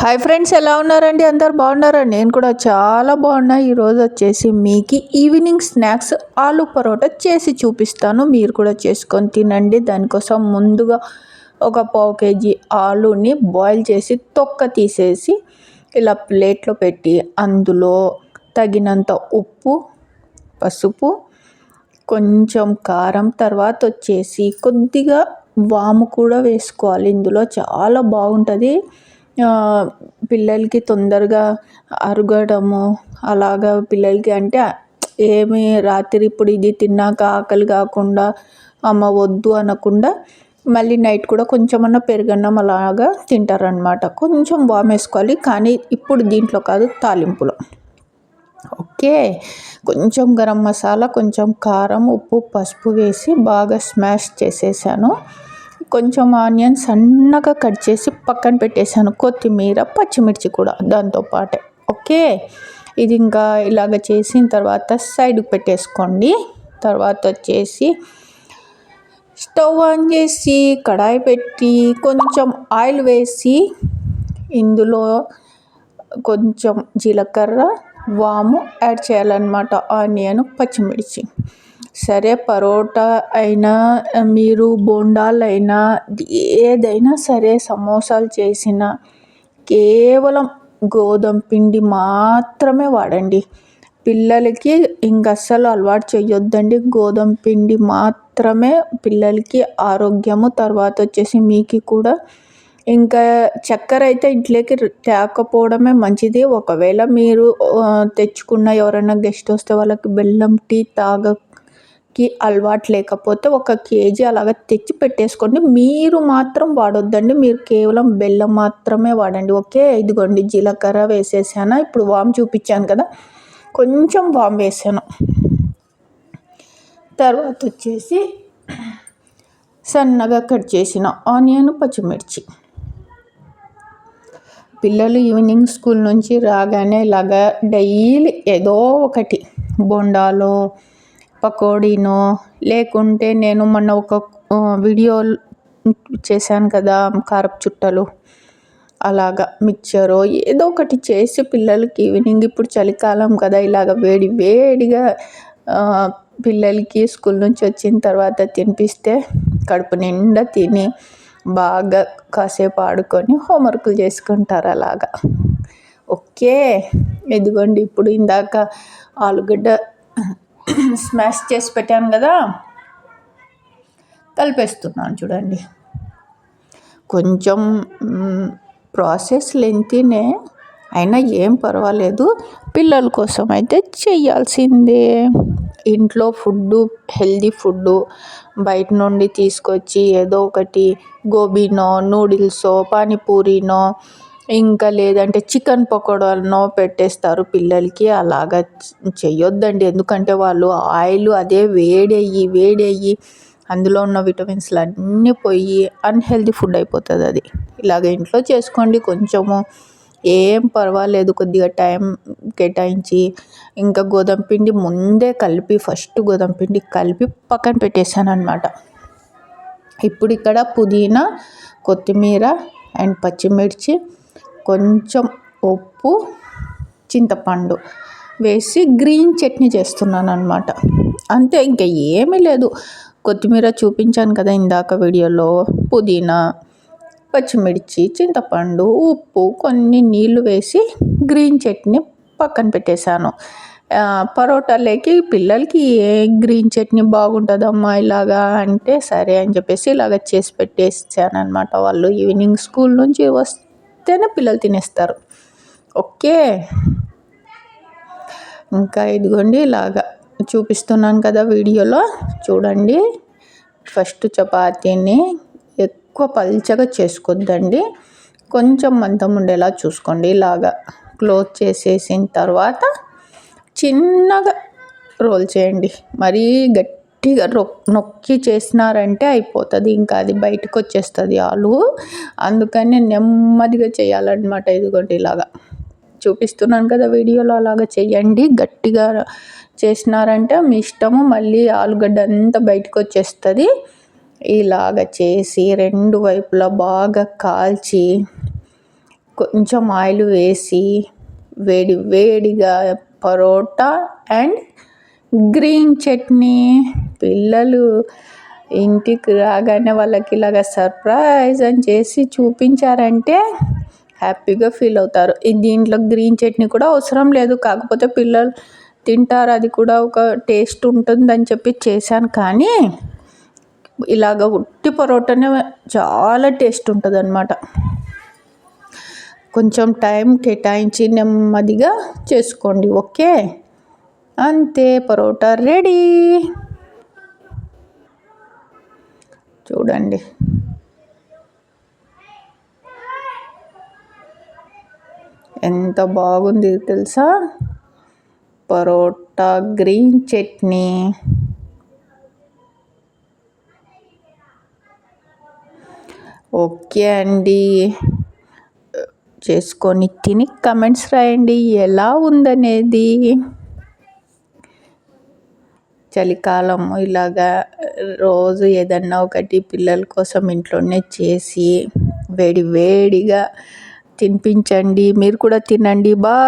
Hi friends, ఎలా ఉన్నారండి? అందరు బాగున్నారా? నేను కూడా చాలా బాగున్నా. ఈరోజు వచ్చేసి మీకు ఈవినింగ్ స్నాక్స్ ఆలు పరోటా చేసి చూపిస్తాను. మీరు కూడా చేసుకొని తినండి. దానికోసం ముందుగా ఒక పావు కేజీ ఆలుని బాయిల్ చేసి తొక్క తీసేసి ఇలా ప్లేట్లో పెట్టి అందులో తగినంత ఉప్పు, పసుపు, కొంచెం కారం, తర్వాత వచ్చేసి కొద్దిగా వాము కూడా వేసుకోవాలి. ఇందులో చాలా బాగుంటుంది. పిల్లలకి తొందరగా అరగడము అలాగా పిల్లలకి అంటే ఏమి రాత్రి ఇప్పుడు ఇది తిన్నాక ఆకలి కాకుండా అమ్మ వద్దు అనకుండా మళ్ళీ నైట్ కూడా కొంచెమన్నా పెరుగన్నం అలాగా తింటారనమాట. కొంచెం వామ్ వేసుకోవాలి, కానీ ఇప్పుడు దీంట్లో కాదు, తాలింపులో. ఓకే, కొంచెం గరం మసాలా, కొంచెం కారం, ఉప్పు, పసుపు వేసి బాగా స్మాష్ చేసేసాను. కొంచెం ఆనియన్ సన్నగా కట్ చేసి పక్కన పెట్టేశాను. కొత్తిమీర, పచ్చిమిర్చి కూడా దాంతోపాటే. ఓకే, ఇది ఇంకా ఇలాగ చేసిన తర్వాత సైడ్కి పెట్టేసుకోండి. తర్వాత వచ్చేసి స్టవ్ ఆన్ చేసి కడాయి పెట్టి కొంచెం ఆయిల్ వేసి ఇందులో కొంచెం జీలకర్ర, వాము యాడ్ చేయాలన్నమాట. ఆనియన్, పచ్చిమిర్చి. సరే, పరోటా అయినా మీరు బోండాలైనా ఏదైనా సరే, సమోసాలు చేసిన కేవలం గోధుమ పిండి మాత్రమే వాడండి. పిల్లలకి ఇంక అస్సలు అలవాటు చేయొద్దండి. గోధుమ పిండి మాత్రమే పిల్లలకి ఆరోగ్యము. తర్వాత వచ్చేసి మీకు కూడా ఇంకా చక్కెర అయితే ఇంట్లోకి తేకపోవడమే మంచిది. ఒకవేళ మీరు తెచ్చుకున్న ఎవరైనా గెస్ట్ వస్తే వాళ్ళకి బెల్లం టీ తాగకి అలవాటు లేకపోతే 1 కేజీ అలాగ తెచ్చి పెట్టేసుకోండి. మీరు మాత్రం వాడొద్దండి, మీరు కేవలం బెల్లం మాత్రమే వాడండి. ఓకే, ఇదిగోండి జీలకర్ర వేసేసాను. ఇప్పుడు వామ్ చూపించాను కదా, కొంచెం వామ్ వేసాను. తర్వాత వచ్చేసి సన్నగా కట్ చేసిన ఆనియన్, పచ్చిమిర్చి. పిల్లలు ఈవినింగ్ స్కూల్ నుంచి రాగానే ఇలాగా డైలీ ఏదో ఒకటి బొండాలో, పకోడీనో, లేకుంటే నేను మొన్న ఒక వీడియో చేశాను కదా, కారపు చుట్టలు, అలాగా మిక్చరో ఏదో ఒకటి చేసి పిల్లలకి ఈవినింగ్, ఇప్పుడు చలికాలం కదా, ఇలాగ వేడి వేడిగా పిల్లలకి స్కూల్ నుంచి వచ్చిన తర్వాత తినిపిస్తే కడుపు నిండా తిని బాగా కాసేపు ఆడుకొని హోంవర్క్లు చేసుకుంటారు అలాగా. ఓకే, ఇదిగోండి ఇప్పుడు ఇందాక ఆలుగడ్డ స్మాష్ చేసి పెట్టాను కదా, కలిపేస్తున్నాను. చూడండి, కొంచెం ప్రాసెస్ లెంతీనే అయినా ఏం పర్వాలేదు. పిల్లల కోసం అయితే చేయాల్సిందే. ఇంట్లో ఫుడ్డు హెల్దీ ఫుడ్డు బయట నుండి తీసుకొచ్చి ఏదో ఒకటి గోబీనో, నూడిల్సో, పానీపూరీనో, ఇంకా లేదంటే చికెన్ పకోడానో పెట్టేస్తారు పిల్లలకి. అలాగా చెయ్యొద్దండి, ఎందుకంటే వాళ్ళు ఆయిల్ అదే వేడయ్యి అందులో ఉన్న విటమిన్స్లు అన్నీ పోయి అన్హెల్దీ ఫుడ్ అయిపోతుంది అది. ఇలాగ ఇంట్లో చేసుకోండి. కొంచెము ఏం పర్వాలేదు, కొద్దిగా టైం కేటాయించి. ఇంకా గోధుమ పిండి ముందే కలిపి, ఫస్ట్ గోధుమ పిండి కలిపి పక్కన పెట్టేశాను అనమాట. ఇప్పుడు ఇక్కడ పుదీనా, కొత్తిమీర అండ్ పచ్చిమిర్చి, కొంచెం ఉప్పు, చింతపండు వేసి గ్రీన్ చట్నీ చేస్తున్నాను అనమాట. అంతే, ఇంకా ఏమీ లేదు. కొత్తిమీర చూపించాను కదా ఇందాక వీడియోలో, పుదీనా, పచ్చిమిర్చి, చింతపండు, ఉప్పు, కొన్ని నీళ్లు వేసి గ్రీన్ చట్నీ పక్కన పెట్టేశాను. పరోటాలోకి పిల్లలకి ఏ గ్రీన్ చట్నీ బాగుంటుందమ్మా ఇలాగా అంటే సరే అని చెప్పేసి ఇలాగ చేసి పెట్టేసాను అనమాట. వాళ్ళు ఈవినింగ్ స్కూల్ నుంచి వస్తేనే పిల్లలు తినేస్తారు. ఓకే, ఇంకా ఇదిగోండి ఇలాగా చూపిస్తున్నాను కదా వీడియోలో, చూడండి. ఫస్ట్ చపాతీని ఎక్కువ పల్చగా చేసుకోవద్దండి, కొంచెం మందం ఉండేలా చూసుకోండి. ఇలాగా క్లోజ్ చేసేసిన తర్వాత చిన్నగా రోల్ చేయండి. మరీ గట్టిగా నొక్కి చేసినారంటే అయిపోతుంది, ఇంకా అది బయటకు వచ్చేస్తుంది ఆలు. అందుకని నెమ్మదిగా చేయాలన్నమాట. ఇదిగోండి ఇలాగా చూపిస్తున్నాను కదా వీడియోలో, అలాగా చేయండి. గట్టిగా చేసినారంటే మీ ఇష్టము, మళ్ళీ ఆలుగడ్డ అంతా బయటకు వచ్చేస్తుంది. ఇలాగ చేసి 2 వైపులా బాగా కాల్చి కొంచెం ఆయిల్ వేసి వేడి వేడిగా పరోటా అండ్ గ్రీన్ చట్నీ. పిల్లలు ఇంటికి రాగానే వాళ్ళకి ఇలాగ సర్ప్రైజ్ అని చేసి చూపించారంటే హ్యాపీగా ఫీల్ అవుతారు. దీంట్లో గ్రీన్ చట్నీ కూడా అవసరం లేదు, కాకపోతే పిల్లలు తింటారు, అది కూడా ఒక టేస్ట్ ఉంటుందని చెప్పి చేశాను. కానీ ఇలాగ ఉట్టి పరోటానే చాలా టేస్ట్ ఉంటుంది అన్నమాట. కొంచెం టైం కేటాయించి నెమ్మదిగా చేసుకోండి. ఓకే, అంతే, పరోటా రెడీ. చూడండి, ఎంత బాగుంది తెలుసా, పరోటా గ్రీన్ చట్నీ. ఓకే అండి, చేసుకొని తిని కమెంట్స్ రాయండి ఎలా ఉందనేది. చలికాలం ఇలాగా రోజు ఏదన్నా ఒకటి పిల్లల కోసం ఇంట్లోనే చేసి వేడి వేడిగా తినిపించండి. మీరు కూడా తినండి. బాయ్.